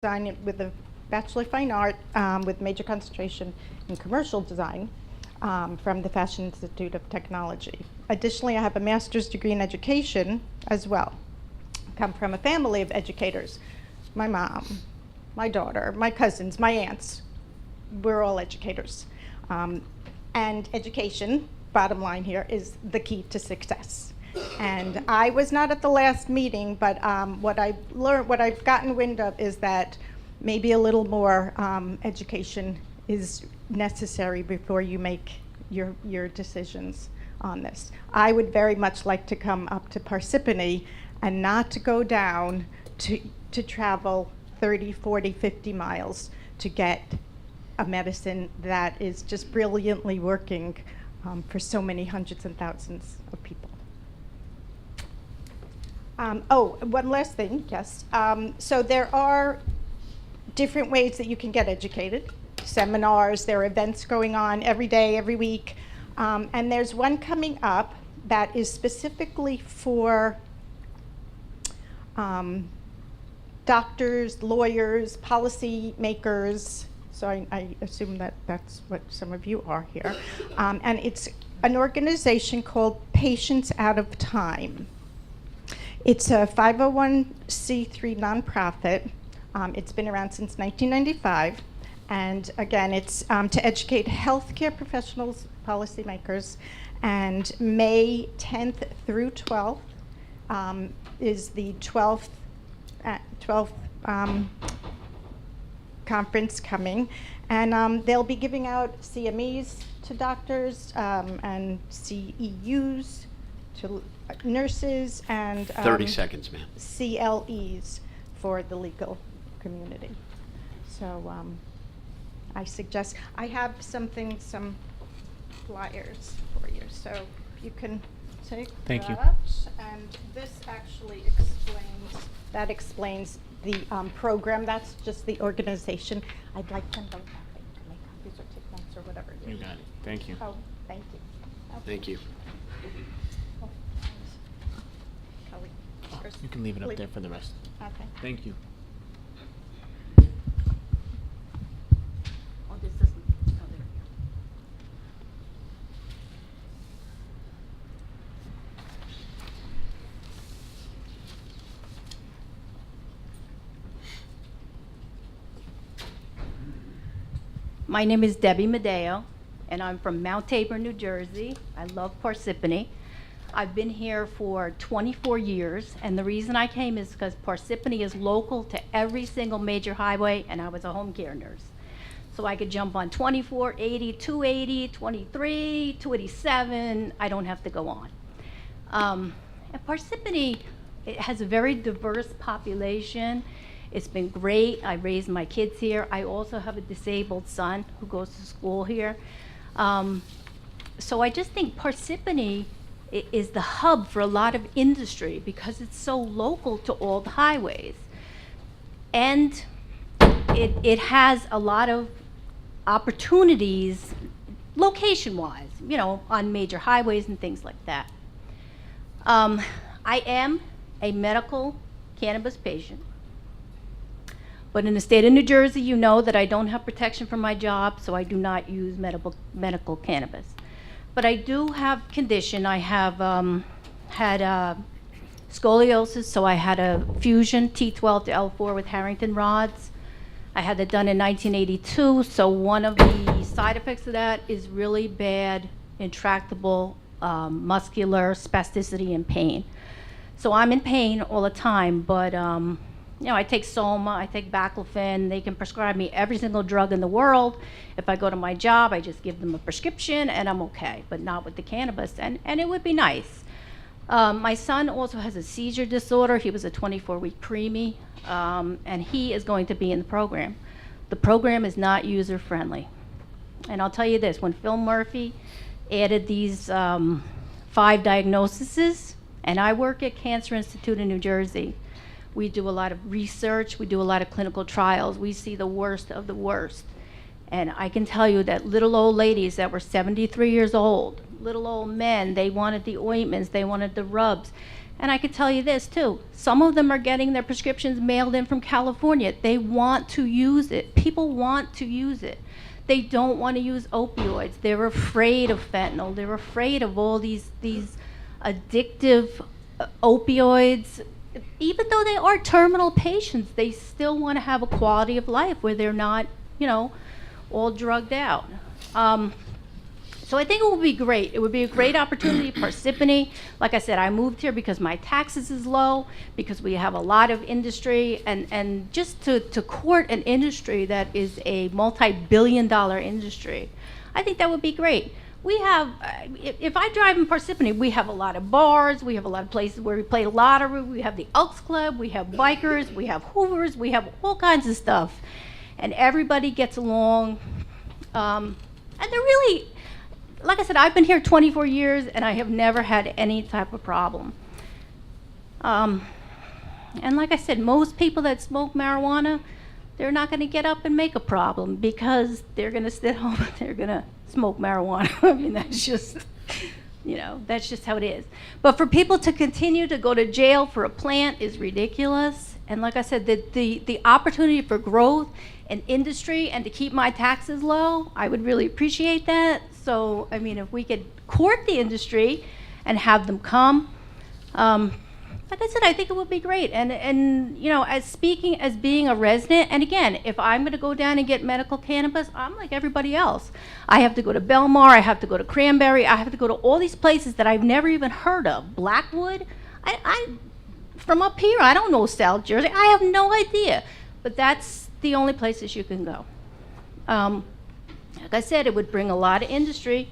design with a Bachelor of Fine Art with major concentration in commercial design from the Fashion Institute of Technology. Additionally, I have a master's degree in education as well. I come from a family of educators. My mom, my daughter, my cousins, my aunts, we're all educators. And education, bottom line here, is the key to success. And I was not at the last meeting, but what I've learned, what I've gotten wind of is that maybe a little more education is necessary before you make your decisions on this. I would very much like to come up to Parsippany and not to go down to travel 30, 40, 50 miles to get a medicine that is just brilliantly working for so many hundreds and thousands of people. Oh, one last thing, yes. So there are different ways that you can get educated. Seminars, there are events going on every day, every week. And there's one coming up that is specifically for doctors, lawyers, policy makers. So I assume that that's what some of you are here. And it's an organization called Patients Out of Time. It's a 501c3 nonprofit. It's been around since 1995. And again, it's to educate healthcare professionals, policymakers. And May 10th through 12th is the 12th conference coming. And they'll be giving out CMEs to doctors and CEUs to nurses and 30 seconds, ma'am. CLEs for the legal community. So I suggest, I have some flyers for you, so you can take Thank you. that. And this actually explains the program. That's just the organization. I'd like them both to make copies or take notes or whatever. You got it. Thank you. Oh, thank you. Okay. Thank you. Oh, Kelly, first. You can leave it up there for the rest. Okay. Thank you. Oh, this doesn't, oh, there we go. My name is Debbie Medeo, and I'm from Mount Tabor, New Jersey. I love Parsippany. I've been here for 24 years, and the reason I came is because Parsippany is local to every single major highway, and I was a home care nurse. So I could jump on 24, 80, 280, 23, 287. I don't have to go on. And Parsippany, it has a very diverse population. It's been great. I raised my kids here. I also have a disabled son who goes to school here. So I just think Parsippany is the hub for a lot of industry because it's so local to all the highways. And it has a lot of opportunities location-wise, you know, on major highways and things like that. I am a medical cannabis patient. But in the state of New Jersey, you know that I don't have protection from my job, so I do not use medical cannabis. But I do have condition. I have had scoliosis, so I had a fusion T12 to L4 with Harrington rods. I had that done in 1982, so one of the side effects of that is really bad, intractable muscular spasticity and pain. So I'm in pain all the time, but you know, I take Soma, I take Baclofen. They can prescribe me every single drug in the world. If I go to my job, I just give them a prescription and I'm okay, but not with the cannabis, and it would be nice. My son also has a seizure disorder. He was a 24-week preemie, and he is going to be in the program. The program is not user-friendly. And I'll tell you this, when Phil Murphy added these 5 diagnoses, and I work at Cancer Institute in New Jersey, we do a lot of research, we do a lot of clinical trials, we see the worst of the worst. And I can tell you that little old ladies that were 73 years old, little old men, they wanted the ointments, they wanted the rubs. And I could tell you this too. Some of them are getting their prescriptions mailed in from California. They want to use it. People want to use it. They don't want to use opioids. They're afraid of fentanyl. They're afraid of all these addictive opioids. Even though they are terminal patients, they still want to have a quality of life where they're not, all drugged out. So I think it would be great. It would be a great opportunity. Parsippany, like I said, I moved here because my taxes is low, because we have a lot of industry, and just to court an industry that is a multi-billion-dollar industry, I think that would be great. We have, if I drive in Parsippany, we have a lot of bars, we have a lot of places where we play lottery, we have the Elks Club, we have bikers, we have Hoovers, we have all kinds of stuff. And everybody gets along. And they're really, like I said, I've been here 24 years and I have never had any type of problem. And like I said, most people that smoke marijuana, they're not going to get up and make a problem because they're going to sit home and they're going to smoke marijuana. I mean, that's just, that's just how it is. But for people to continue to go to jail for a plant is ridiculous. And like I said, the opportunity for growth in industry and to keep my taxes low, I would really appreciate that. So, I mean, if we could court the industry and have them come, like I said, I think it would be great. And as being a resident, and again, if I'm going to go down and get medical cannabis, I'm like everybody else. I have to go to Belmar, I have to go to Cranberry, I have to go to all these places that I've never even heard of. Blackwood, I from up here, I don't know South Jersey. I have no idea. But that's the only places you can go. Like I said, it would bring a lot of industry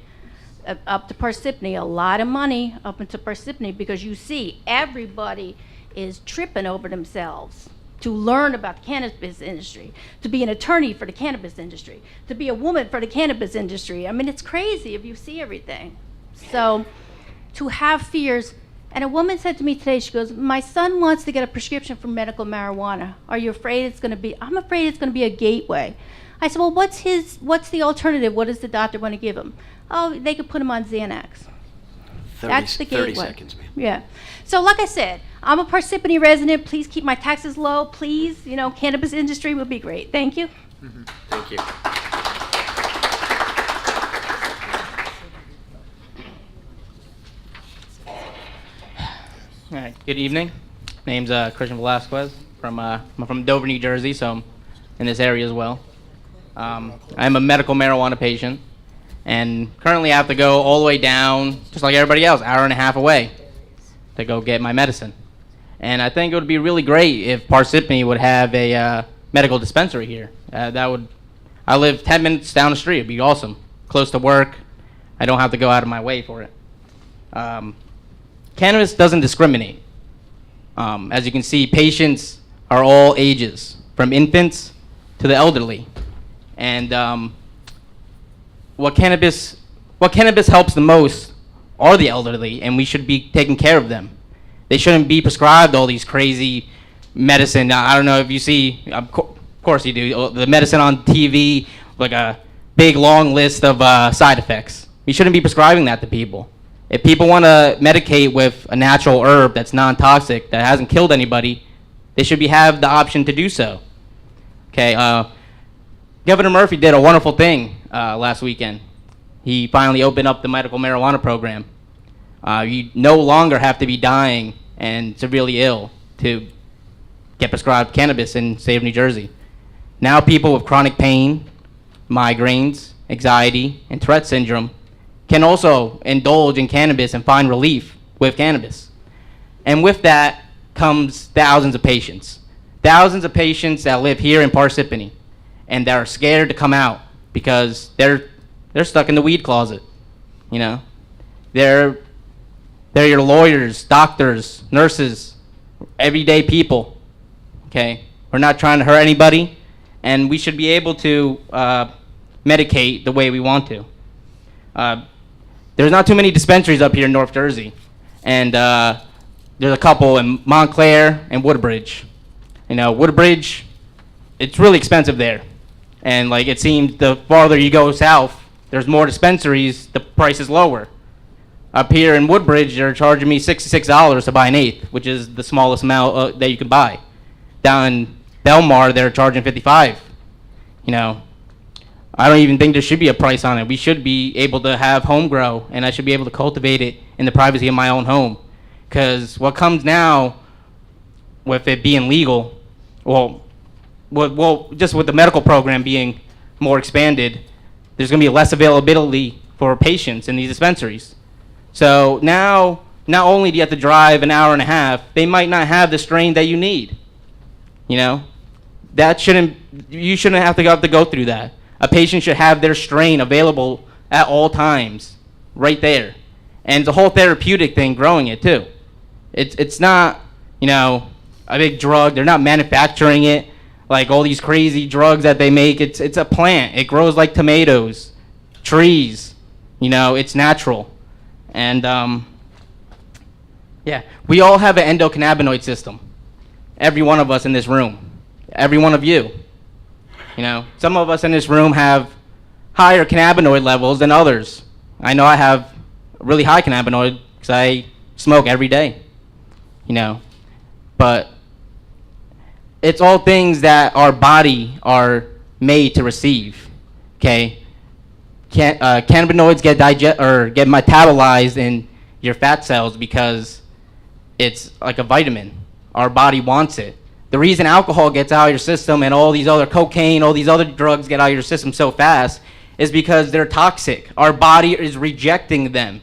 up to Parsippany, a lot of money up into Parsippany, because you see everybody is tripping over themselves to learn about the cannabis industry, to be an attorney for the cannabis industry, to be a woman for the cannabis industry. I mean, it's crazy if you see everything. So to have fears, and a woman said to me today, she goes, my son wants to get a prescription for medical marijuana. Are you afraid it's going to be, I'm afraid it's going to be a gateway. I said, well, what's the alternative? What does the doctor want to give him? Oh, they could put him on Xanax. That's the gateway. 30 seconds, ma'am. Yeah. So like I said, I'm a Parsippany resident. Please keep my taxes low. Please, cannabis industry would be great. Thank you. Mm-hmm. Thank you. All right. Good evening. Name's Christian Velasquez. I'm from Dover, New Jersey, so I'm in this area as well. I'm a medical marijuana patient, and currently I have to go all the way down, just like everybody else, hour and a half away to go get my medicine. And I think it would be really great if Parsippany would have a medical dispensary here. I live 10 minutes down the street. It'd be awesome. Close to work. I don't have to go out of my way for it. Cannabis doesn't discriminate. As you can see, patients are all ages, from infants to the elderly. And what cannabis helps the most are the elderly, and we should be taking care of them. They shouldn't be prescribed all these crazy medicine. I don't know if you see, of course you do, the medicine on TV, like a big long list of side effects. We shouldn't be prescribing that to people. If people want to medicate with a natural herb that's non-toxic, that hasn't killed anybody, they should have the option to do so. Okay, Governor Murphy did a wonderful thing last weekend. He finally opened up the medical marijuana program. You no longer have to be dying and severely ill to get prescribed cannabis in the state of New Jersey. Now people with chronic pain, migraines, anxiety, and Tourette syndrome can also indulge in cannabis and find relief with cannabis. And with that comes thousands of patients. Thousands of patients that live here in Parsippany and that are scared to come out because they're stuck in the weed closet. They're your lawyers, doctors, nurses, everyday people. Okay? We're not trying to hurt anybody, and we should be able to medicate the way we want to. There's not too many dispensaries up here in North Jersey, and there's a couple in Montclair and Woodbridge. Woodbridge, it's really expensive there, and it seems the farther you go south, there's more dispensaries, the price is lower. Up here in Woodbridge, they're charging me $66 to buy an eighth, which is the smallest amount that you can buy. Down in Belmar, they're charging 55. You know, I don't even think there should be a price on it. We should be able to have home grow, and I should be able to cultivate it in the privacy of my own home. Because what comes now with it being legal, just with the medical program being more expanded, there's going to be less availability for patients in these dispensaries. So now, not only do you have to drive an hour and a half, they might not have the strain that you need. You know, you shouldn't have to go through that. A patient should have their strain available at all times, right there. And it's a whole therapeutic thing growing it too. It's not, you know, a big drug. They're not manufacturing it like all these crazy drugs that they make. It's a plant. It grows like tomatoes, trees. You know, it's natural. And yeah, we all have an endocannabinoid system. Every one of us in this room. Every one of you. You know, some of us in this room have higher cannabinoid levels than others. I know I have really high cannabinoid because I smoke every day. You know, but it's all things that our body are made to receive. Okay, cannabinoids get metabolized in your fat cells because it's like a vitamin. Our body wants it. The reason alcohol gets out of your system and all these other cocaine, all these other drugs get out of your system so fast is because they're toxic. Our body is rejecting them.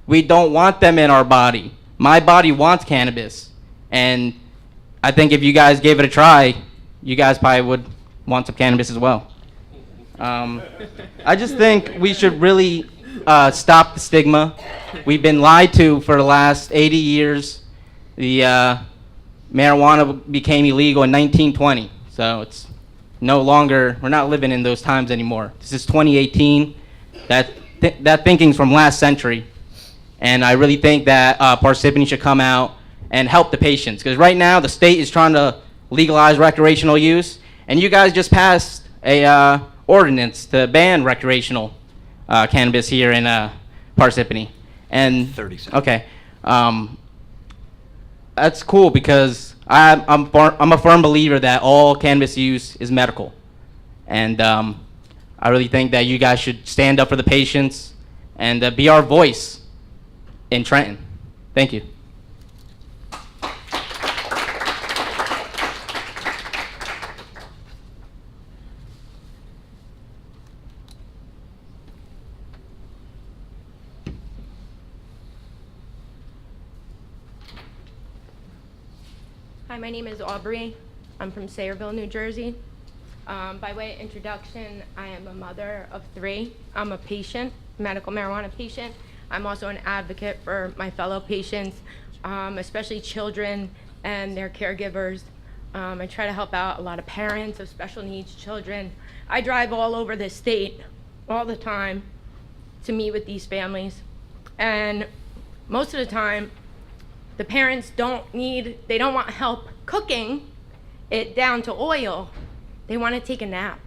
We don't want them in our body. My body wants cannabis. And I think if you guys gave it a try, you guys probably would want some cannabis as well. I just think we should really stop the stigma. We've been lied to for the last 80 years. The marijuana became illegal in 1920, so it's no longer, we're not living in those times anymore. This is 2018. That thinking's from last century, and I really think that Parsippany should come out and help the patients, because right now the state is trying to legalize recreational use, and you guys just passed a ordinance to ban recreational cannabis here in Parsippany. And 30 seconds. Okay. That's cool because I'm a firm believer that all cannabis use is medical. And I really think that you guys should stand up for the patients and be our voice in Trenton. Thank you. Hi, my name is Aubrey. I'm from Sayreville, New Jersey. By way of introduction, I am a mother of 3. I'm a patient, medical marijuana patient. I'm also an advocate for my fellow patients, especially children and their caregivers. I try to help out a lot of parents of special needs children. I drive all over the state all the time to meet with these families. And most of the time, the parents don't want help cooking it down to oil. They want to take a nap.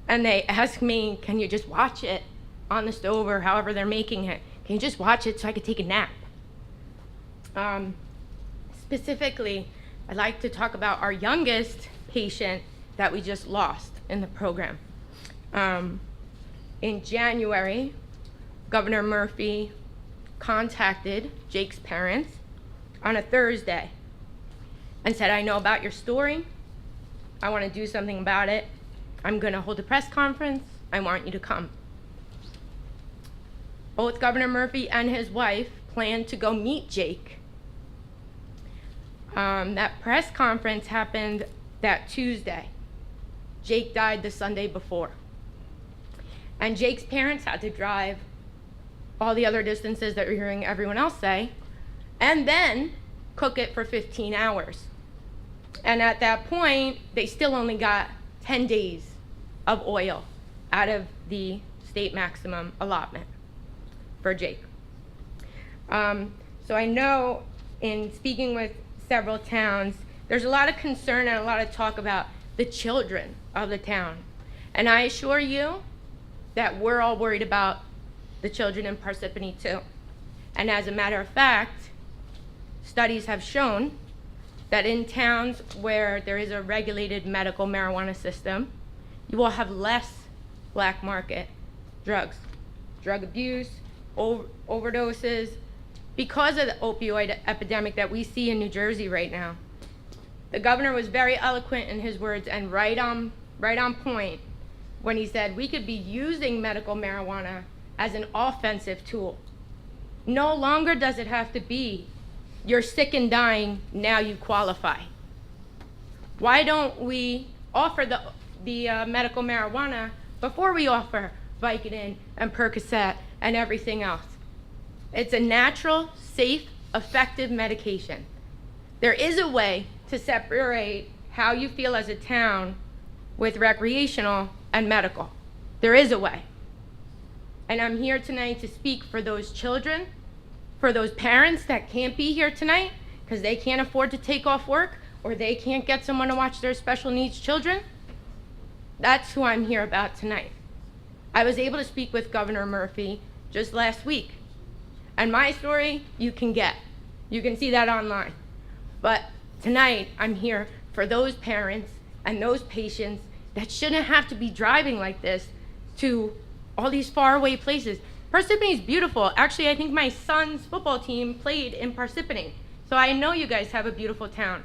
And they ask me, can you just watch it on the stove or however they're making it? Can you just watch it so I could take a nap? Specifically, I'd like to talk about our youngest patient that we just lost in the program. In January, Governor Murphy contacted Jake's parents on a Thursday and said, I know about your story. I want to do something about it. I'm going to hold a press conference. I want you to come. Both Governor Murphy and his wife planned to go meet Jake. That press conference happened that Tuesday. Jake died the Sunday before. And Jake's parents had to drive all the other distances that you're hearing everyone else say, and then cook it for 15 hours. And at that point, they still only got 10 days of oil out of the state maximum allotment for Jake. So I know in speaking with several towns, there's a lot of concern and a lot of talk about the children of the town. And I assure you that we're all worried about the children in Parsippany too. And as a matter of fact, studies have shown that in towns where there is a regulated medical marijuana system, you will have less black market drugs, drug abuse, overdoses, because of the opioid epidemic that we see in New Jersey right now. The governor was very eloquent in his words and right on point when he said we could be using medical marijuana as an offensive tool. No longer does it have to be, you're sick and dying, now you qualify. Why don't we offer the medical marijuana before we offer Vicodin and Percocet and everything else? It's a natural, safe, effective medication. There is a way to separate how you feel as a town with recreational and medical. There is a way. And I'm here tonight to speak for those children, for those parents that can't be here tonight because they can't afford to take off work or they can't get someone to watch their special needs children. That's who I'm here about tonight. I was able to speak with Governor Murphy just last week. And my story, you can get. You can see that online. But tonight, I'm here for those parents and those patients that shouldn't have to be driving like this to all these faraway places. Parsippany is beautiful. Actually, I think my son's football team played in Parsippany. So I know you guys have a beautiful town.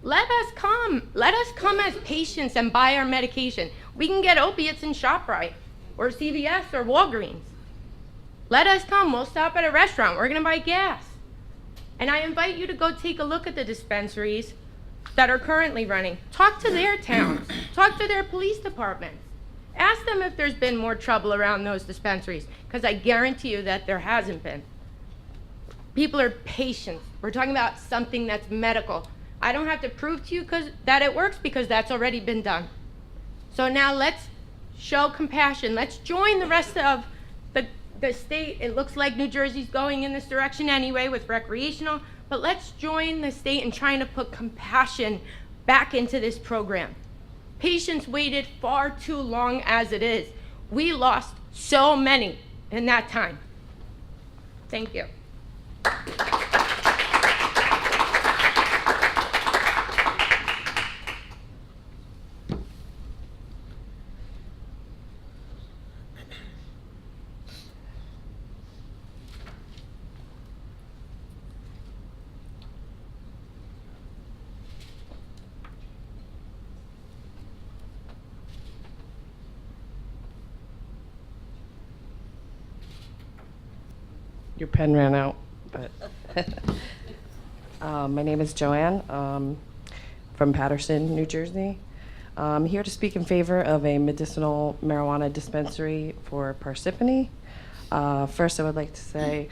Let us come. Let us come as patients and buy our medication. We can get opiates in ShopRite or CVS or Walgreens. Let us come. We'll stop at a restaurant. We're going to buy gas. And I invite you to go take a look at the dispensaries that are currently running. Talk to their towns. Talk to their police departments. Ask them if there's been more trouble around those dispensaries, because I guarantee you that there hasn't been. People are patient. We're talking about something that's medical. I don't have to prove to you that it works because that's already been done. So now let's show compassion. Let's join the rest of the state. It looks like New Jersey's going in this direction anyway with recreational, but let's join the state in trying to put compassion back into this program. Patients waited far too long as it is. We lost so many in that time. Thank you. Your pen ran out, but my name is Joanne from Paterson, New Jersey. I'm here to speak in favor of a medicinal marijuana dispensary for Parsippany. First, I would like to say,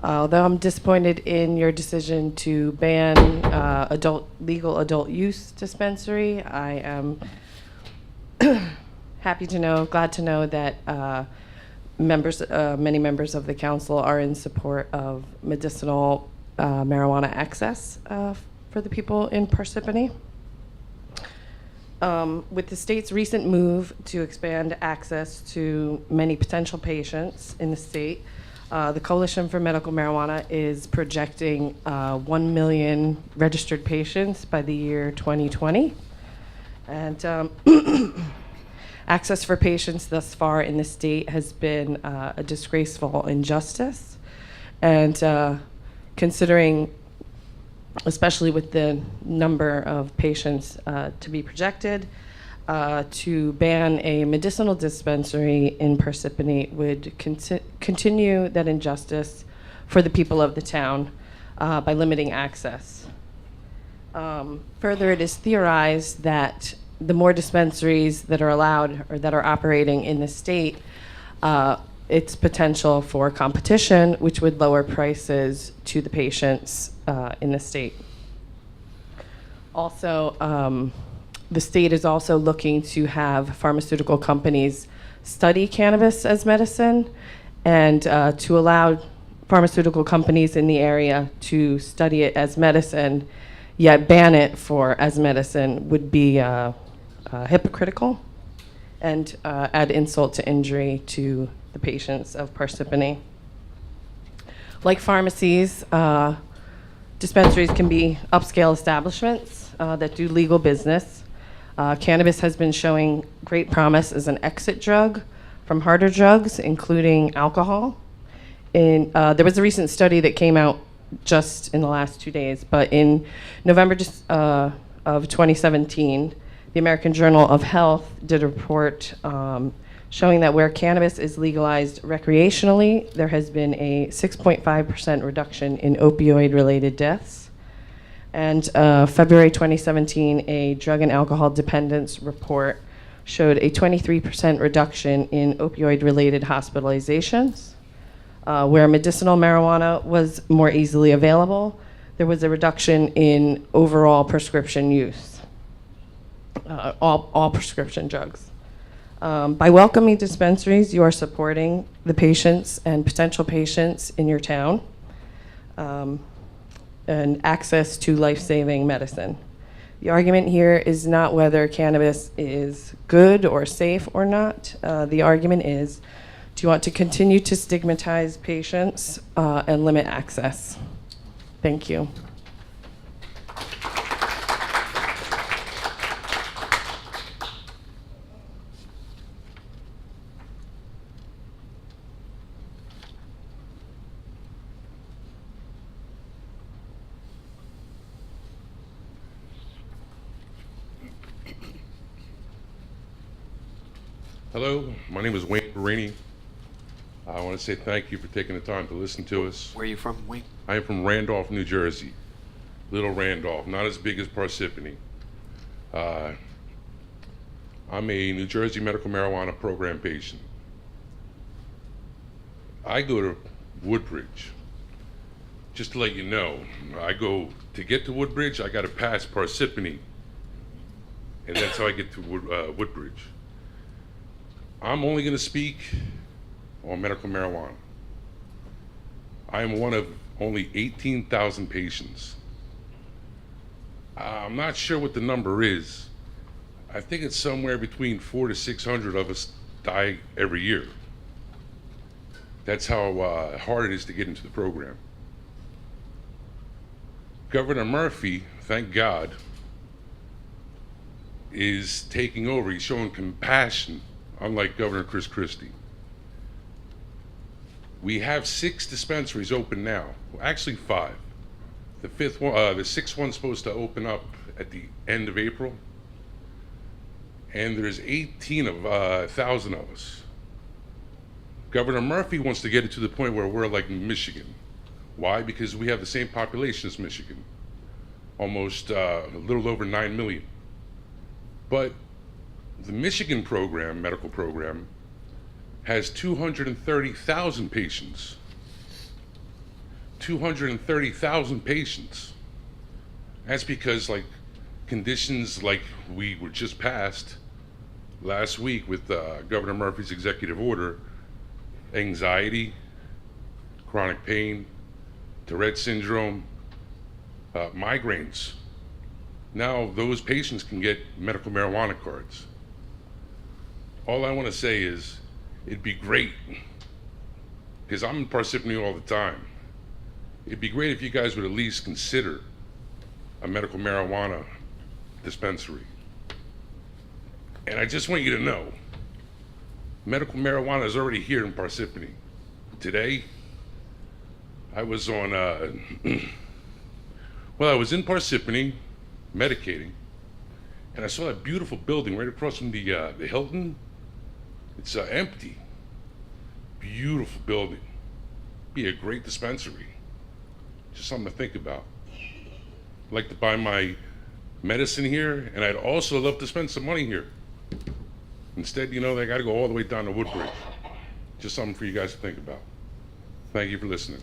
although I'm disappointed in your decision to ban legal adult use dispensary, I am glad to know that many members of the council are in support of medicinal marijuana access for the people in Parsippany. With the state's recent move to expand access to many potential patients in the state, the Coalition for Medical Marijuana is projecting 1 million registered patients by the year 2020. And access for patients thus far in the state has been a disgraceful injustice. And considering, especially with the number of patients to be projected, to ban a medicinal dispensary in Parsippany would continue that injustice for the people of the town by limiting access. Further, it is theorized that the more dispensaries that are allowed or that are operating in the state, it's potential for competition, which would lower prices to the patients in the state. Also, the state is also looking to have pharmaceutical companies study cannabis as medicine, and to allow pharmaceutical companies in the area to study it as medicine, yet ban it as medicine would be hypocritical. and add insult to injury to the patients of Parsippany. Like pharmacies, dispensaries can be upscale establishments that do legal business. Cannabis has been showing great promise as an exit drug from harder drugs, including alcohol. There was a recent study that came out just in the last 2 days, but in November of 2017, the American Journal of Health did a report showing that where cannabis is legalized recreationally, there has been a 6.5% reduction in opioid-related deaths. And February 2017, a drug and alcohol dependence report showed a 23% reduction in opioid-related hospitalizations. Where medicinal marijuana was more easily available, there was a reduction in overall prescription use, all prescription drugs. By welcoming dispensaries, you are supporting the patients and potential patients in your town and access to life-saving medicine. The argument here is not whether cannabis is good or safe or not. The argument is, do you want to continue to stigmatize patients and limit access? Thank you. Hello, my name is Wayne Barini. I want to say thank you for taking the time to listen to us. Where are you from, Wayne? I am from Randolph, New Jersey. Little Randolph, not as big as Parsippany. I'm a New Jersey medical marijuana program patient. I go to Woodbridge. Just to let you know, to get to Woodbridge, I got to pass Parsippany. And that's how I get to Woodbridge. I'm only going to speak on medical marijuana. I am one of only 18,000 patients. I'm not sure what the number is. I think it's somewhere between 400 to 600 of us die every year. That's how hard it is to get into the program. Governor Murphy, thank God, is taking over. He's showing compassion, unlike Governor Chris Christie. We have 6 dispensaries open now. Well, actually 5. The sixth one's supposed to open up at the end of April. And there's 18,000 of us. Governor Murphy wants to get it to the point where we're like Michigan. Why? Because we have the same population as Michigan. Almost a little over 9 million. But the Michigan program, medical program, has 230,000 patients. 230,000 patients. That's because conditions like we were just passed last week with Governor Murphy's executive order, anxiety, chronic pain, Tourette syndrome, migraines. Now those patients can get medical marijuana cards. All I want to say is, it'd be great, because I'm in Parsippany all the time. It'd be great if you guys would at least consider a medical marijuana dispensary. And I just want you to know, medical marijuana is already here in Parsippany. Today, I was on, I was in Parsippany, medicating, and I saw that beautiful building right across from the Hilton. It's empty. Beautiful building. Be a great dispensary. Just something to think about. I'd like to buy my medicine here, and I'd also love to spend some money here. Instead, they got to go all the way down to Woodbridge. Just something for you guys to think about. Thank you for listening.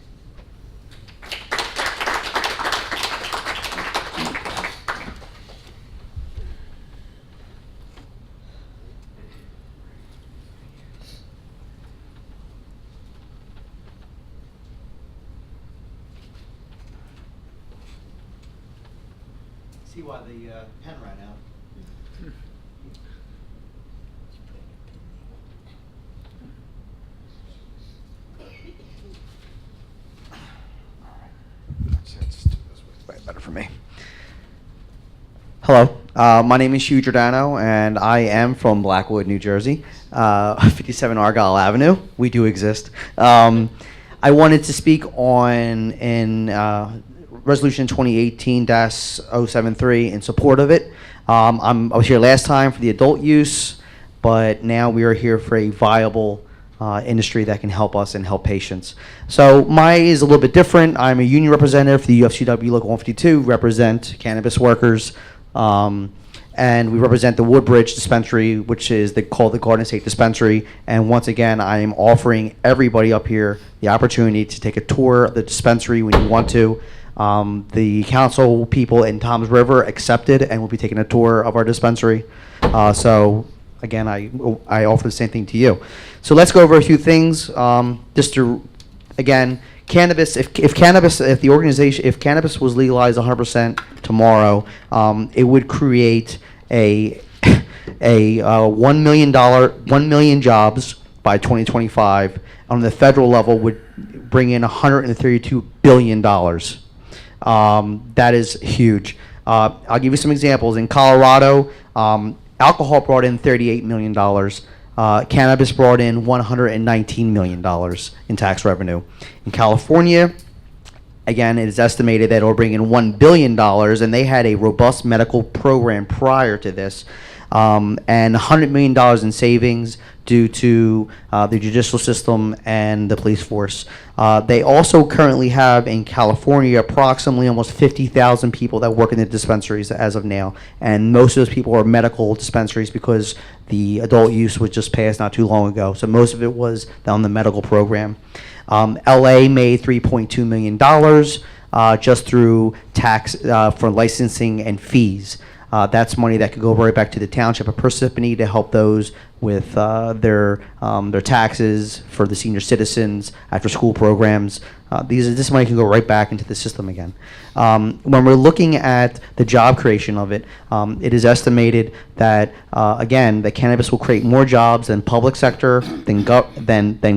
See why the pen ran out. Hello, my name is Hugh Giordano, and I am from Blackwood, New Jersey, 57 Argyle Avenue. We do exist. I wanted to speak on Resolution 2018-073 in support of it. I was here last time for the adult use, but now we are here for a viable industry that can help us and help patients. So mine is a little bit different. I'm a union representative for the UFCW Local 152, represent cannabis workers, and we represent the Woodbridge dispensary, which is called the Garden State Dispensary. And once again, I am offering everybody up here the opportunity to take a tour of the dispensary when you want to. The council people in Toms River accepted and will be taking a tour of our dispensary. So again, I offer the same thing to you. So let's go over a few things. Just to, again, cannabis. If cannabis was legalized 100% tomorrow, it would create a $1 million jobs by 2025. On the federal level, would bring in $132 billion. That is huge. I'll give you some examples. In Colorado, alcohol brought in $38 million. Cannabis brought in $119 million in tax revenue. In California, again, it is estimated that it will bring in $1 billion, and they had a robust medical program prior to this, and $100 million in savings due to the judicial system and the police force. They also currently have in California approximately almost 50,000 people that work in the dispensaries as of now, and most of those people are medical dispensaries because the adult use was just passed not too long ago. So most of it was down the medical program. LA made $3.2 million just through tax for licensing and fees. That's money that could go right back to the township of Parsippany to help those with their taxes for the senior citizens, after school programs. This money can go right back into the system again. When we're looking at the job creation of it, it is estimated that again, that cannabis will create more jobs than public sector, than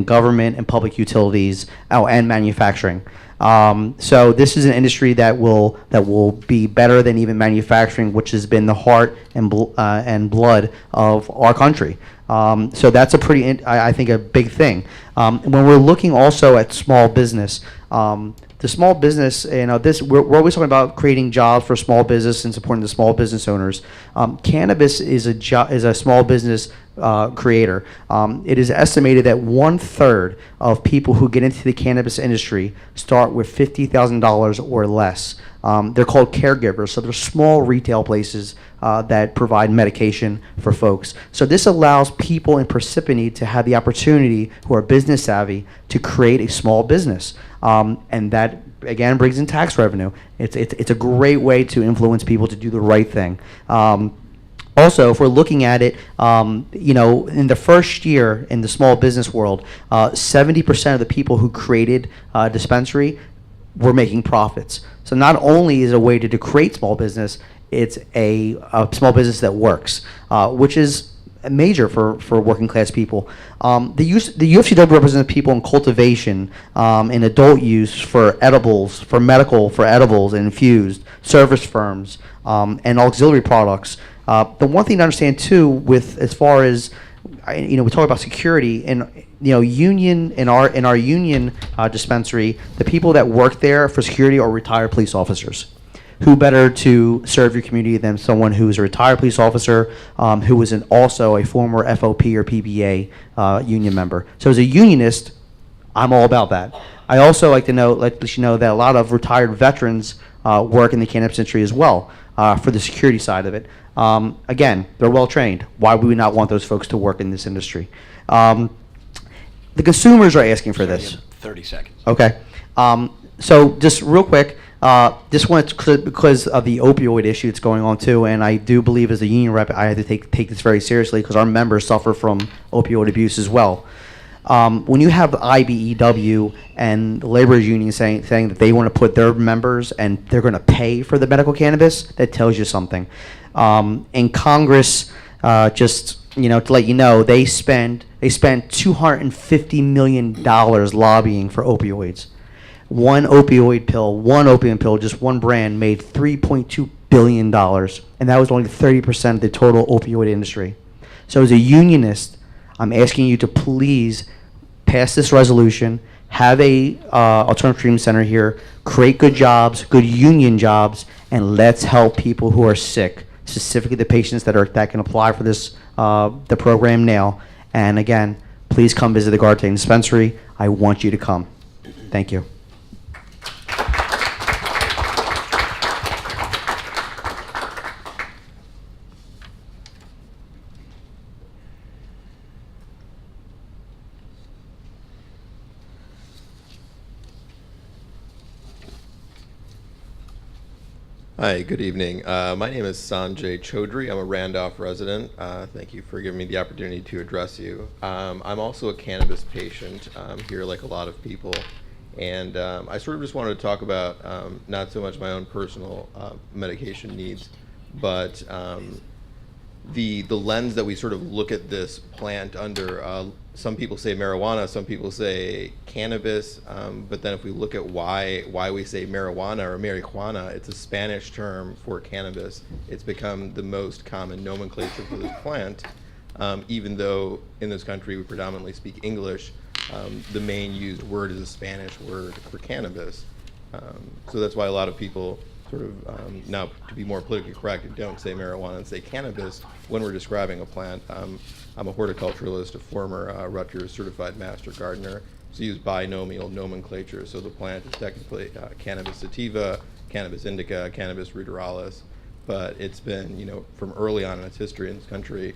government and public utilities, and manufacturing. So this is an industry that will be better than even manufacturing, which has been the heart and blood of our country. So that's a pretty, I think, a big thing. When we're looking also at small business, the small business, we're always talking about creating jobs for small business and supporting the small business owners. Cannabis is a small business creator. It is estimated that 1/3 of people who get into the cannabis industry start with $50,000 or less. They're called caregivers, so they're small retail places that provide medication for folks. So this allows people in Parsippany to have the opportunity, who are business savvy, to create a small business, and that again brings in tax revenue. It's a great way to influence people to do the right thing. Also, if we're looking at it, in the first year in the small business world, 70% of the people who created a dispensary were making profits. So not only is it a way to create small business, it's a small business that works, which is major for working class people. The UFCW represents people in cultivation, in adult use, for edibles, for medical, for edibles and infused, service firms, and auxiliary products. The one thing to understand too, with as far as we talk about security, and union in our union dispensary, the people that work there for security are retired police officers. Who better to serve your community than someone who is a retired police officer, who was also a former FOP or PBA union member. So as a unionist, I'm all about that. I also like to let you know that a lot of retired veterans work in the cannabis industry as well, for the security side of it. Again, they're well trained. Why would we not want those folks to work in this industry? The consumers are asking for this. 30 seconds. Okay. So just real quick, this one, because of the opioid issue that's going on too, and I do believe as a union rep, I have to take this very seriously because our members suffer from opioid abuse as well. When you have IBEW and the laborers union saying that they want to put their members and they're going to pay for the medical cannabis, that tells you something. In Congress, just to let you know, they spent $250 million lobbying for opioids. One opium pill, just one brand, made $3.2 billion, and that was only 30% of the total opioid industry. So as a unionist, I'm asking you to please pass this resolution, have a alternative treatment center here, create good jobs, good union jobs, and let's help people who are sick, specifically the patients that can apply for this the program now. And again, please come visit the Gartain dispensary. I want you to come. Thank you. Hi, good evening. My name is Sanjay Chaudhry. I'm a Randolph resident. Thank you for giving me the opportunity to address you. I'm also a cannabis patient here, like a lot of people. And I sort of just wanted to talk about not so much my own personal medication needs, but the lens that we sort of look at this plant under. Some people say marijuana, some people say cannabis, but then if we look at why we say marijuana or marijuana, it's a Spanish term for cannabis. It's become the most common nomenclature for this plant, even though in this country we predominantly speak English. The main used word is a Spanish word for cannabis. So that's why a lot of people sort of, now to be more politically correct, don't say marijuana and say cannabis when we're describing a plant. I'm a horticulturalist, a former Rutgers certified master gardener. So use binomial nomenclature. So the plant is technically cannabis sativa, cannabis indica, cannabis ruderalis, but it's been, from early on in its history in this country,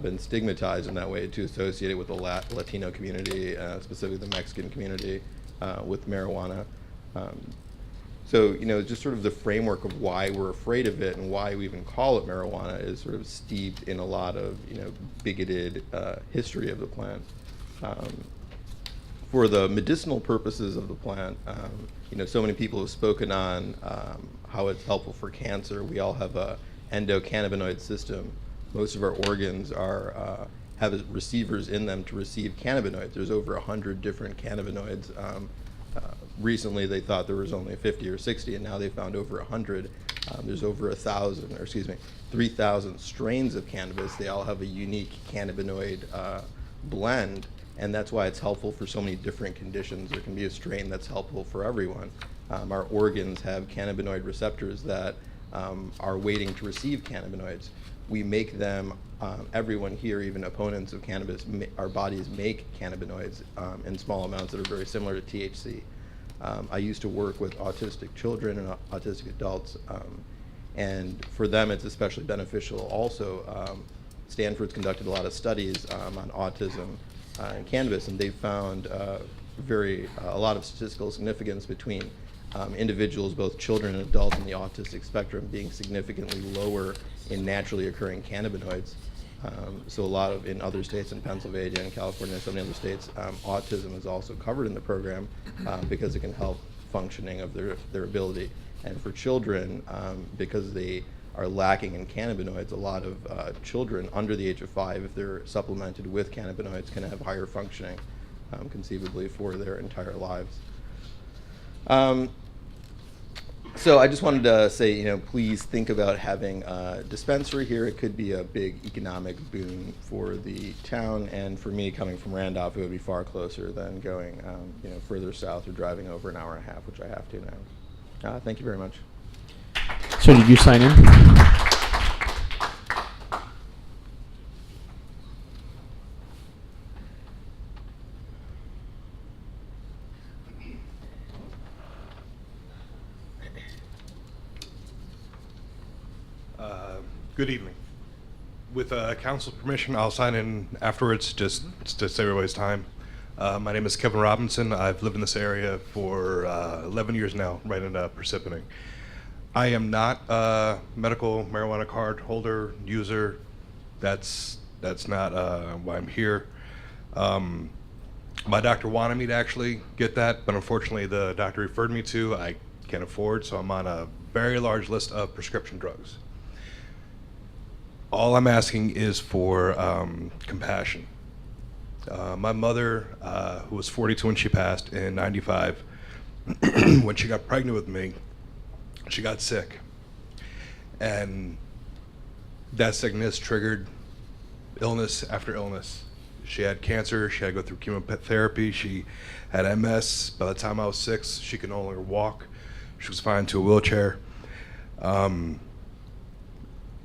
been stigmatized in that way to associate it with the Latino community, specifically the Mexican community, with marijuana. So, just sort of the framework of why we're afraid of it and why we even call it marijuana is sort of steeped in a lot of, bigoted history of the plant. For the medicinal purposes of the plant, so many people have spoken on how it's helpful for cancer. We all have a endocannabinoid system. Most of our organs have receivers in them to receive cannabinoids. There's over 100 different cannabinoids. Recently, they thought there was only 50 or 60, and now they found over 100. There's over 3,000 strains of cannabis. They all have a unique cannabinoid blend, and that's why it's helpful for so many different conditions. There can be a strain that's helpful for everyone. Our organs have cannabinoid receptors that are waiting to receive cannabinoids. We make them, everyone here, even opponents of cannabis, our bodies make cannabinoids in small amounts that are very similar to THC. I used to work with autistic children and autistic adults, and for them it's especially beneficial. Also, Stanford's conducted a lot of studies on autism and cannabis, and they found a lot of statistical significance between individuals, both children and adults in the autistic spectrum, being significantly lower in naturally occurring cannabinoids. So a lot of, in other states, in Pennsylvania and California and so many other states, autism is also covered in the program because it can help functioning of their ability. And for children, because they are lacking in cannabinoids, a lot of children under the age of 5, if they're supplemented with cannabinoids, can have higher functioning, conceivably, for their entire lives. So I just wanted to say, please think about having a dispensary here. It could be a big economic boon for the town, and for me, coming from Randolph, it would be far closer than going, further south or driving over an hour and a half, which I have to now. Thank you very much. So did you sign in? Good evening. With council's permission, I'll sign in afterwards, just to save everybody's time. My name is Kevin Robinson. I've lived in this area for 11 years now, right in Parsippany. I am not a medical marijuana card holder, user. That's not why I'm here. My doctor wanted me to actually get that, but unfortunately the doctor referred me to, I can't afford, so I'm on a very large list of prescription drugs. All I'm asking is for compassion. My mother, who was 42 when she passed in '95, when she got pregnant with me, she got sick. And that sickness triggered illness after illness. She had cancer, she had to go through chemotherapy, she had MS. By the time I was 6, she could no longer walk. She was confined to a wheelchair. And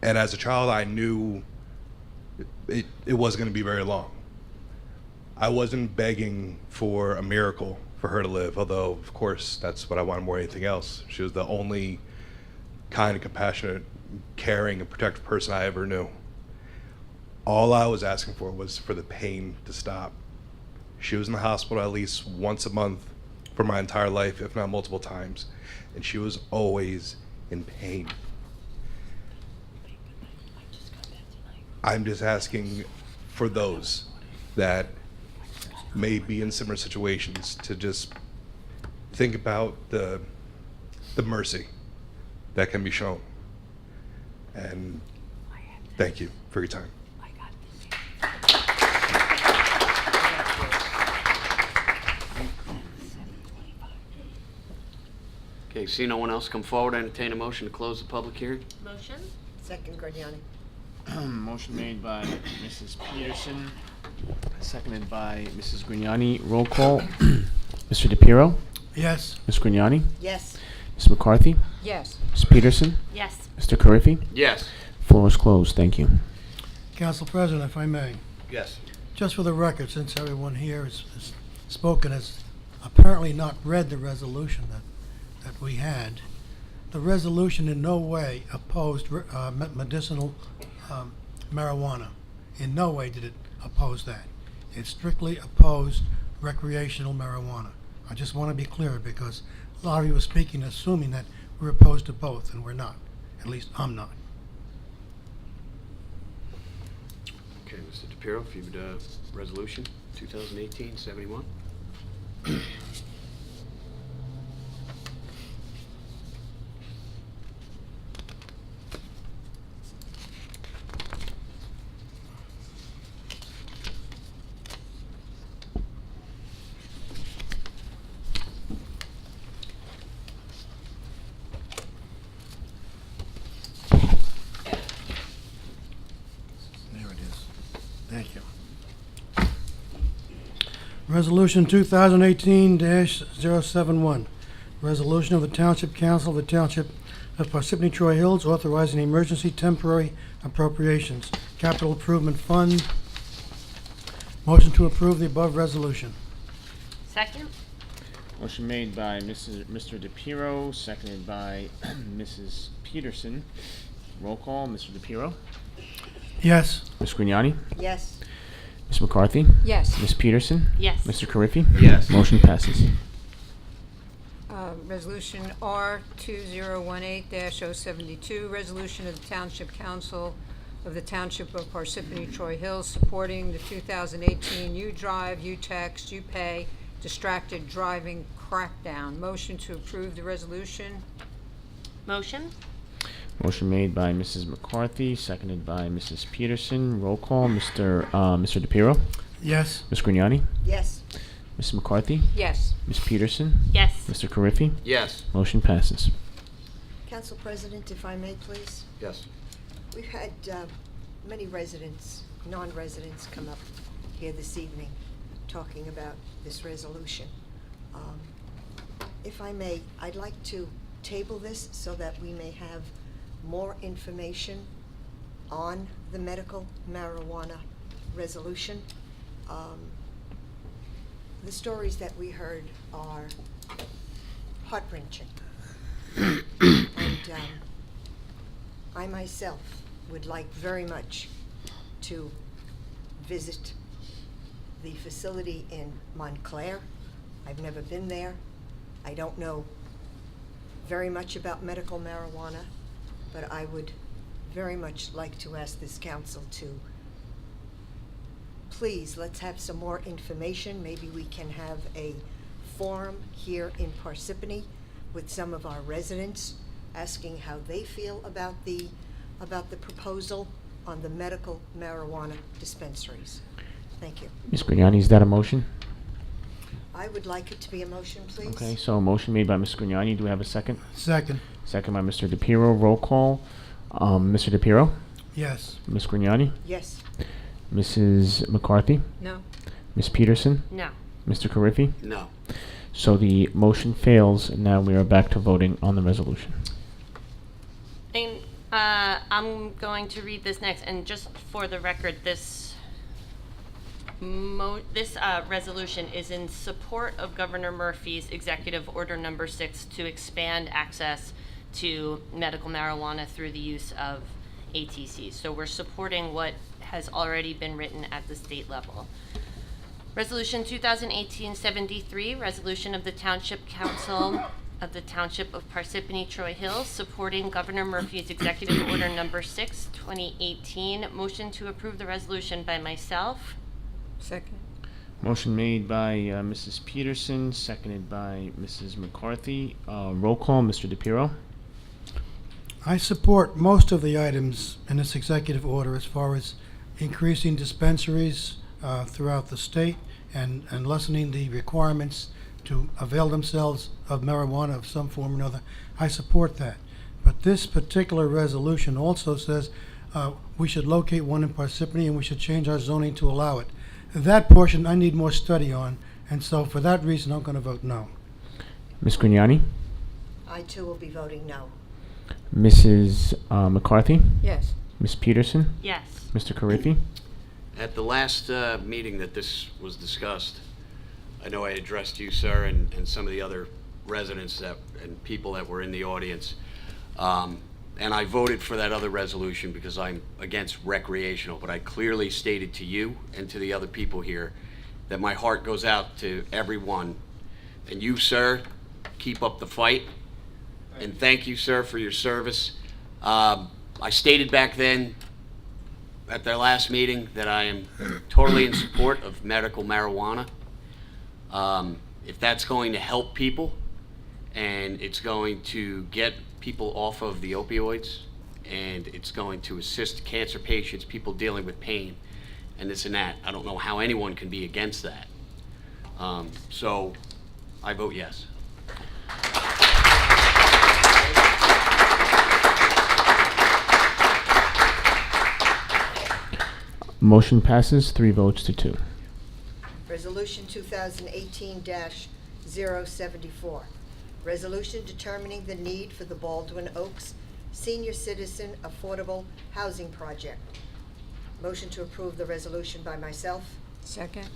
as a child, I knew it wasn't going to be very long. I wasn't begging for a miracle for her to live, although, of course, that's what I wanted more than anything else. She was the only kind and compassionate, caring, and protective person I ever knew. All I was asking for was for the pain to stop. She was in the hospital at least once a month for my entire life, if not multiple times, and she was always in pain. I'm just asking for those that may be in similar situations to just think about the mercy that can be shown. And thank you for your time. Okay, see no one else come forward, entertain a motion to close the public hearing. Motion? Second, Grignani. Motion made by Mrs. Peterson, seconded by Mrs. Grignani. Roll call. Mr. DePiero? Yes. Ms. Grignani? Yes. Ms. McCarthy? Yes. Ms. Peterson? Yes. Mr. Carriffy? Yes. Floor is closed. Thank you. Council President, if I may, Yes. just for the record, since everyone here has spoken, has apparently not read the resolution that we had, the resolution in no way opposed medicinal marijuana. In no way did it oppose that. It strictly opposed recreational marijuana. I just want to be clear because a lot of you were speaking assuming that we're opposed to both, and we're not. At least I'm not. Okay, Mr. DePiero, if you would, resolution 2018-71. There it is. Thank you. Resolution 2018-071. Resolution of the Township Council of the Township of Parsippany-Troy Hills authorizing emergency temporary appropriations. Capital Improvement Fund. Motion to approve the above resolution. Second? Motion made by Mr. DePiero, seconded by Mrs. Peterson. Roll call. Mr. DePiero? Yes. Ms. Grignani? Yes. Ms. McCarthy? Yes. Ms. Peterson? Yes. Mr. Carriffy? Yes. Motion passes. Resolution R2018-072, resolution of the Township Council of the Township of Parsippany-Troy Hills supporting the 2018 U Drive, U Text, U Pay distracted driving crackdown. Motion to approve the resolution. Motion? Motion made by Mrs. McCarthy, seconded by Mrs. Peterson. Roll call. Mr. DePiero? Yes. Ms. Grignani? Yes. Ms. McCarthy? Yes. Ms. Peterson? Yes. Mr. Carriffy? Yes. Motion passes. Council President, if I may, please. Yes. We've had many residents, non-residents, come up here this evening talking about this resolution. If I may, I'd like to table this so that we may have more information on the medical marijuana resolution. The stories that we heard are heart-wrenching. And I myself would like very much to visit the facility in Montclair. I've never been there. I don't know very much about medical marijuana, but I would very much like to ask this council to please, let's have some more information. Maybe we can have a forum here in Parsippany with some of our residents asking how they feel about the proposal on the medical marijuana dispensaries. Thank you. Ms. Grignani, is that a motion? I would like it to be a motion, please. Okay, so a motion made by Ms. Grignani. Do we have a second? Second. Second by Mr. DePiero. Roll call. Mr. DePiero, Yes. Ms. Grignani, Yes. Mrs. McCarthy, No. Ms. Peterson, No. Mr. Carriffy. No. So the motion fails, and now we are back to voting on the resolution. And I'm going to read this next, and just for the record, this resolution is in support of Governor Murphy's Executive Order Number 6 to expand access to medical marijuana through the use of ATCs. So we're supporting what has already been written at the state level. Resolution 2018-73, resolution of the Township Council of the Township of Parsippany-Troy Hills supporting Governor Murphy's Executive Order Number 6, 2018. Motion to approve the resolution by myself. Second. Motion made by Mrs. Peterson, seconded by Mrs. McCarthy. Roll call, Mr. DePiero. I support most of the items in this executive order as far as increasing dispensaries throughout the state and lessening the requirements to avail themselves of marijuana of some form or another. I support that. But this particular resolution also says we should locate one in Parsippany and we should change our zoning to allow it. That portion I need more study on, and so for that reason I'm going to vote no. Ms. Grignani, I too will be voting no. Mrs. McCarthy, Yes. Ms. Peterson, Yes. Mr. Carriffy. At the last meeting that this was discussed, I know I addressed you, sir, and some of the other residents and people that were in the audience. And I voted for that other resolution because I'm against recreational, but I clearly stated to you and to the other people here that my heart goes out to everyone. And you, sir, keep up the fight. And thank you, sir, for your service. I stated back then at their last meeting that I am totally in support of medical marijuana. If that's going to help people and it's going to get people off of the opioids and it's going to assist cancer patients, people dealing with pain and this and that, I don't know how anyone can be against that. So I vote yes. Motion passes 3 votes to 2. Resolution 2018-074. Resolution determining the need for the Baldwin Oaks Senior Citizen Affordable Housing Project. Motion to approve the resolution by myself. Second.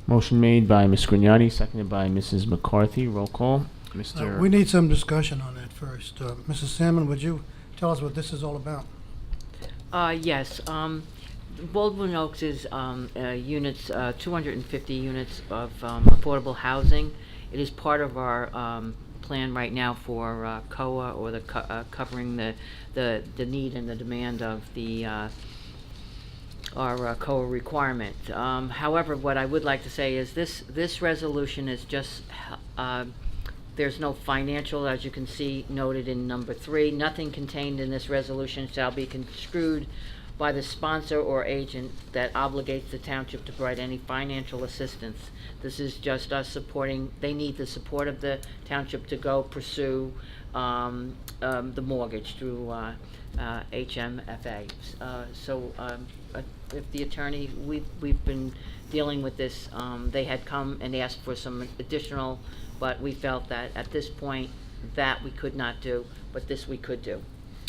Motion made by Ms. Grignani, seconded by Mrs. McCarthy. Roll call. Mr. We need some discussion on that first. Mrs. Salmon, would you tell us what this is all about? Yes. Baldwin Oaks is units, 250 units of affordable housing. It is part of our plan right now for COA, or the covering the need and the demand of the our COA requirement. However, what I would like to say is this resolution is just there's no financial, as you can see noted in number 3. Nothing contained in this resolution shall be construed by the sponsor or agent that obligates the township to provide any financial assistance. This is just us supporting, they need the support of the township to go pursue the mortgage through HMFA. If the attorney, we've been dealing with this, they had come and asked for some additional, but we felt that at this point that we could not do, but this we could do.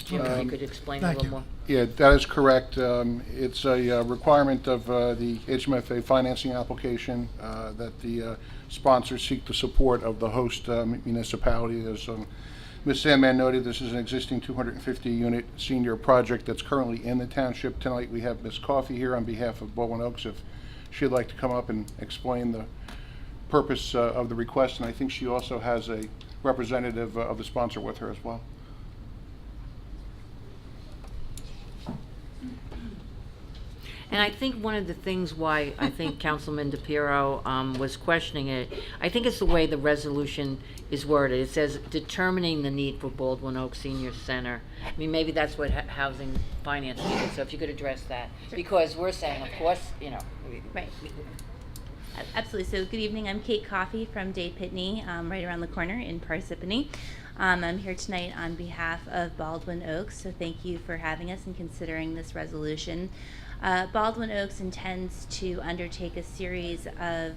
Jim, if you could explain a little more. Yeah, that is correct. It's a requirement of the HMFA financing application that the sponsors seek the support of the host municipality. As Ms. Sandman noted, this is an existing 250-unit senior project that's currently in the township. Tonight we have Ms. Coffey here on behalf of Baldwin Oaks, if she'd like to come up and explain the purpose of the request, and I think she also has a representative of the sponsor with her as well. And I think one of the things why I think Councilman DePiero was questioning it, I think it's the way the resolution is worded. It says determining the need for Baldwin Oaks Senior Center. I mean, maybe that's what housing finance means. So if you could address that, because we're saying, of course, you know. Right. Absolutely. So good evening. I'm Kate Coffey from Day Pitney, right around the corner in Parsippany. I'm here tonight on behalf of Baldwin Oaks, so thank you for having us and considering this resolution. Baldwin Oaks intends to undertake a series of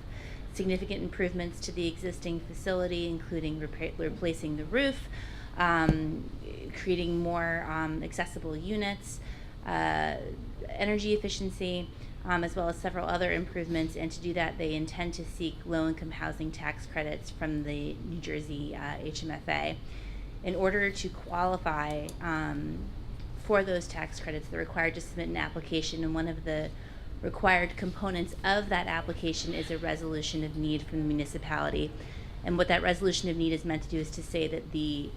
significant improvements to the existing facility, including replacing the roof, creating more accessible units, energy efficiency, as well as several other improvements. And to do that, they intend to seek low-income housing tax credits from the New Jersey HMFA. In order to qualify for those tax credits, they're required to submit an application, and one of the required components of that application is a resolution of need from the municipality. And what that resolution of need is meant to do is to say that the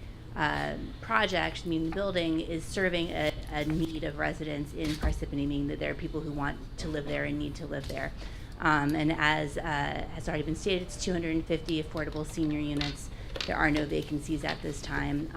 project, meaning the building, is serving a need of residents in Parsippany, meaning that there are people who want to live there and need to live there. And as has already been stated, it's 250 affordable senior units. There are no vacancies at this time.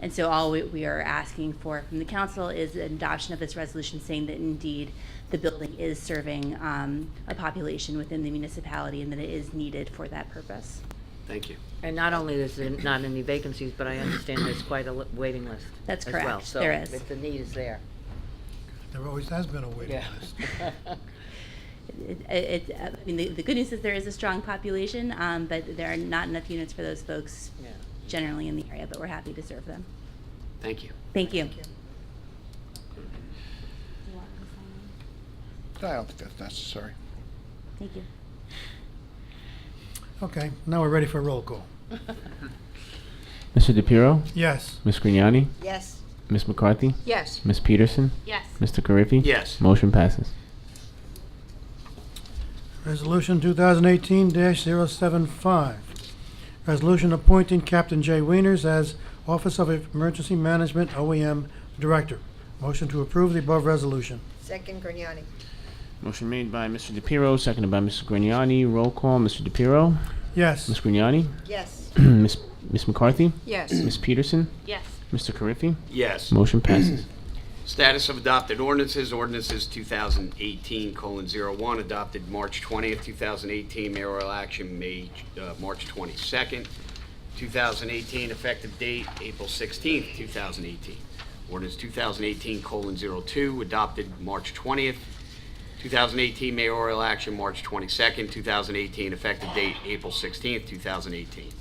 And so all we are asking for from the council is an adoption of this resolution saying that indeed the building is serving a population within the municipality and that it is needed for that purpose. Thank you. And not only is there not any vacancies, but I understand there's quite a waiting list. That's as correct. Well. So there is. If the need is there. There always has been a waiting list. I mean, the good news is there is a strong population, but there are not enough units for those folks generally in the area, but we're happy to serve them. Thank you. Thank you. I don't think that's necessary. Thank you. Okay, now we're ready for a roll call. Mr. DePiero? Yes. Ms. Grignani? Yes. Ms. McCarthy? Yes. Ms. Peterson? Yes. Mr. Carriffy? Yes. Motion passes. Resolution 2018-075. Resolution appointing Captain Jay Wieners as Office of Emergency Management OEM Director. Motion to approve the above resolution. Second, Grignani. Motion made by Mr. DePiero, seconded by Mrs. Grignani. Roll call, Mr. DePiero? Yes. Ms. Grignani? Yes. Ms. McCarthy? Yes. Ms. Peterson? Yes. Mr. Carriffy? Yes. Motion passes. Status of adopted ordinances. Ordinances 2018:01, adopted March 20th, 2018. Mayoral action March 22nd, 2018. Effective date April 16th, 2018. Ordinance 2018:02, adopted March 20th, 2018. Mayoral action March 22nd, 2018. Effective date April 16th, 2018.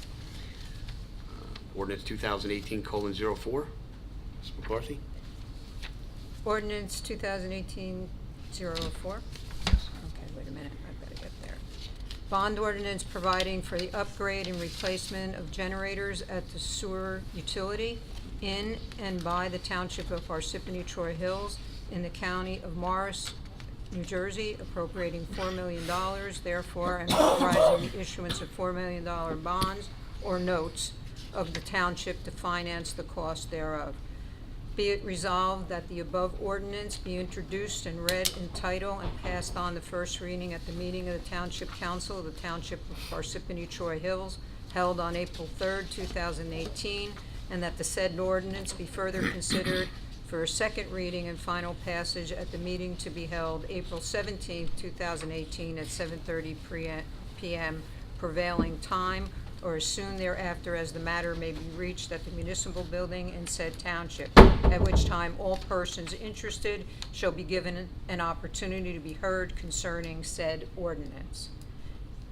Ordinance 2018:04. Ms. McCarthy? Ordinance 2018-004. Okay, wait a minute, I've got to get there. Bond ordinance providing for the upgrade and replacement of generators at the sewer utility in and by the Township of Parsippany-Troy Hills in the County of Morris, New Jersey, appropriating $4 million, therefore, and authorizing the issuance of $4 million bonds or notes of the township to finance the cost thereof. Be it resolved that the above ordinance be introduced and read in title and passed on the first reading at the meeting of the Township Council of the Township of Parsippany-Troy Hills held on April 3rd, 2018, and that the said ordinance be further considered for a second reading and final passage at the meeting to be held April 17th, 2018 at 7:30 p.m. prevailing time, or as soon thereafter as the matter may be reached at the municipal building in said township, at which time all persons interested shall be given an opportunity to be heard concerning said ordinance.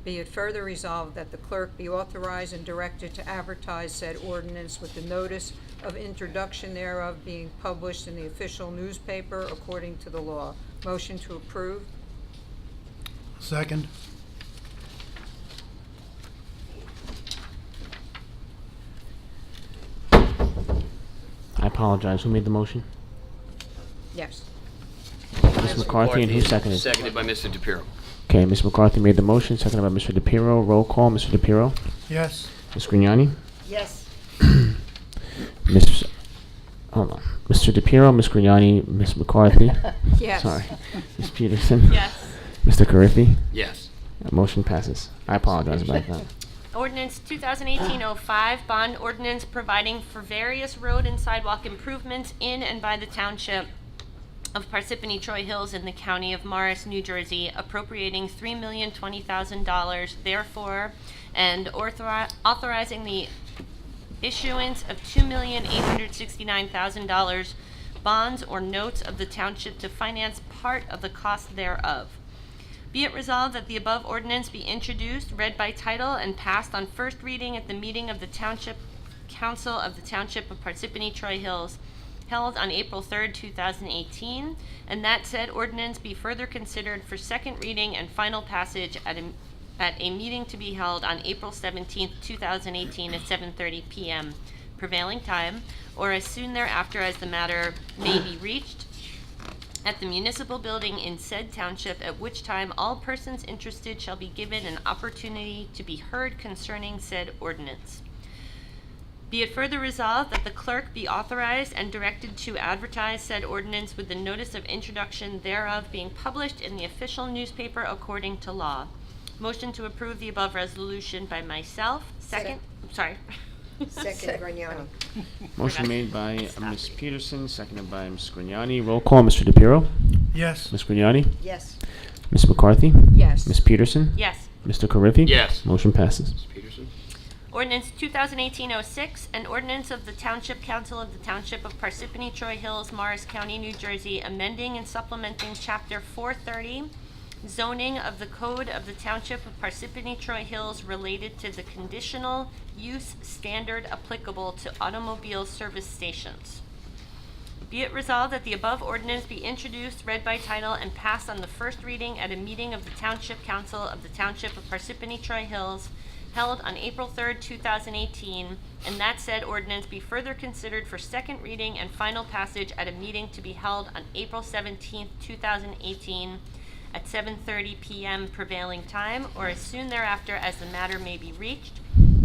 Be it further resolved that the clerk be authorized and directed to advertise said ordinance with the notice of introduction thereof being published in the official newspaper according to the law. Motion to approve? Second. I apologize. Who made the motion? Yes. Ms. McCarthy, and who seconded? Seconded by Mr. DePiero. Okay, Ms. McCarthy made the motion, seconded by Mr. DePiero. Roll call, Mr. DePiero? Yes. Ms. Grignani? Yes. Hold on. Mr. DePiero, Ms. Grignani, Ms. McCarthy? Yes. Sorry. Ms. Peterson? Yes. Mr. Carriffy? Yes. Motion passes. I apologize about that. Ordinance 2018-05, bond ordinance providing for various road and sidewalk improvements in and by the Township of Parsippany-Troy Hills in the County of Morris, New Jersey, appropriating $3,020,000 therefore, and authorizing the issuance of $2,869,000 bonds or notes of the township to finance part of the cost thereof. Be it resolved that the above ordinance be introduced, read by title, and passed on first reading at the meeting of the Township Council of the Township of Parsippany-Troy Hills held on April 3rd, 2018, and that said ordinance be further considered for second reading and final passage at a meeting to be held on April 17th, 2018 at 7:30 p.m. prevailing time, or as soon thereafter as the matter may be reached at the municipal building in said township, at which time all persons interested shall be given an opportunity to be heard concerning said ordinance. Be it further resolved that the clerk be authorized and directed to advertise said ordinance with the notice of introduction thereof being published in the official newspaper according to law. Motion to approve the above resolution by myself. Second. Sorry. Second, Grignani. Motion made by Ms. Peterson, seconded by Ms. Grignani. Roll call, Mr. DePiero. Yes. Ms. Grignani. Yes. Ms. McCarthy. Yes. Ms. Peterson. Yes. Mr. Carriffy. Yes. Motion passes. Ms. Peterson? Ordinance 2018-06, an ordinance of the Township Council of the Township of Parsippany-Troy Hills, Morris County, New Jersey, amending and supplementing Chapter 430, zoning of the Code of the Township of Parsippany-Troy Hills related to the conditional use standard applicable to automobile service stations. Be it resolved that the above ordinance be introduced, read by title, and passed on the first reading at a meeting of the Township Council of the Township of Parsippany-Troy Hills held on April 3rd, 2018, and that said ordinance be further considered for second reading and final passage at a meeting to be held on April 17th, 2018 at 7:30 p.m. prevailing time, or as soon thereafter as the matter may be reached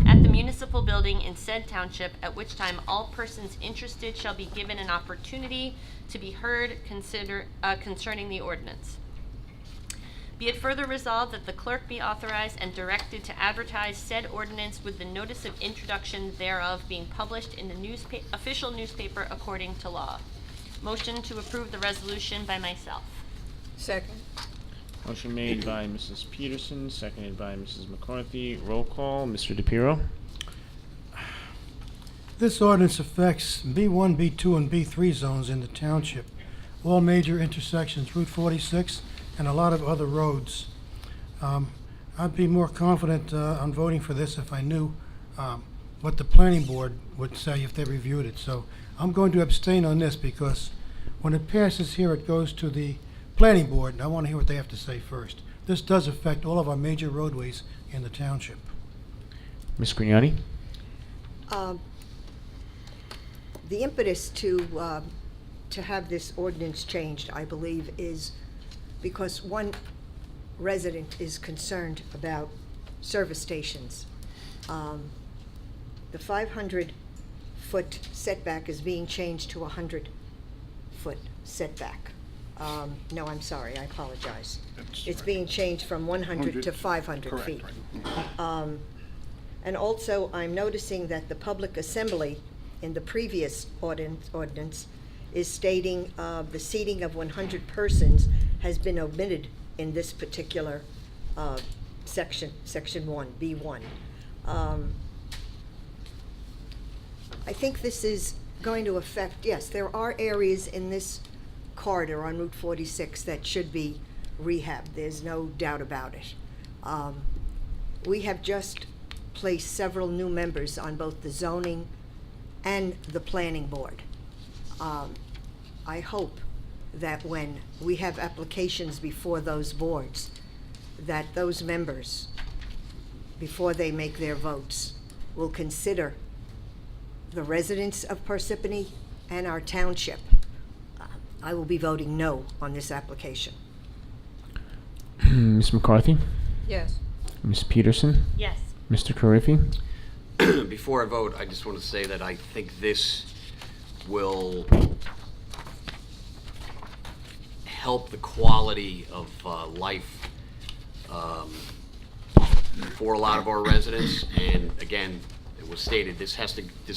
at the municipal building in said township, at which time all persons interested shall be given an opportunity to be heard concerning the ordinance. Be it further resolved that the clerk be authorized and directed to advertise said ordinance with the notice of introduction thereof being published in the official newspaper according to law. Motion to approve the resolution by myself. Second. Motion made by Mrs. Peterson, seconded by Mrs. McCarthy. Roll call, Mr. DePiero. This ordinance affects B1, B2, and B3 zones in the township, all major intersections, Route 46, and a lot of other roads. I'd be more confident on voting for this if I knew what the planning board would say if they reviewed it. So I'm going to abstain on this because when it passes here, it goes to the planning board, and I want to hear what they have to say first. This does affect all of our major roadways in the township. Ms. Grignani. The impetus to have this ordinance changed, I believe, is because one resident is concerned about service stations. The 500-foot setback is being changed to a 100-foot setback. No, I'm sorry, I apologize. It's being changed from 100 to 500 Correct, feet. right. And also, I'm noticing that the public assembly in the previous ordinance is stating the seating of 100 persons has been omitted in this particular section 1, B1. I think this is going to affect, yes, there are areas in this corridor on Route 46 that should be rehabbed. There's no doubt about it. We have just placed several new members on both the zoning and the planning board. I hope that when we have applications before those boards, that those members, before they make their votes, will consider the residents of Parsippany and our township. I will be voting no on this application. Ms. McCarthy. Yes. Ms. Peterson. Yes. Mr. Carriffy. Before I vote, I just want to say that I think this will help the quality of life for a lot of our residents. And again, it was stated this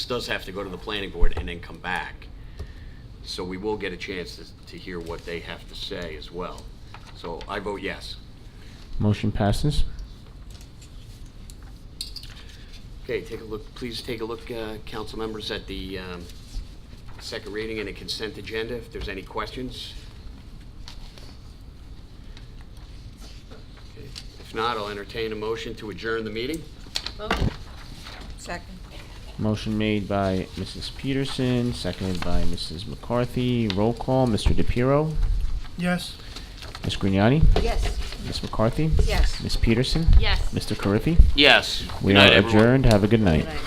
does have to go to the planning board and then come back. so we will get a chance to hear what they have to say as well. So I vote yes. Motion passes. Okay, take a look, please take a look, council members, at the second reading and a consent agenda, if there's any questions. Okay. If not, I'll entertain a motion to adjourn the meeting. Second. Motion made by Mrs. Peterson, seconded by Mrs. McCarthy. Roll call, Mr. DePiero, Yes. Ms. Grignani, Yes. Ms. McCarthy, Yes. Ms. Peterson, Yes. Mr. Carriffy. Yes. We Good night, are everyone. adjourned. Have a good night. Good night.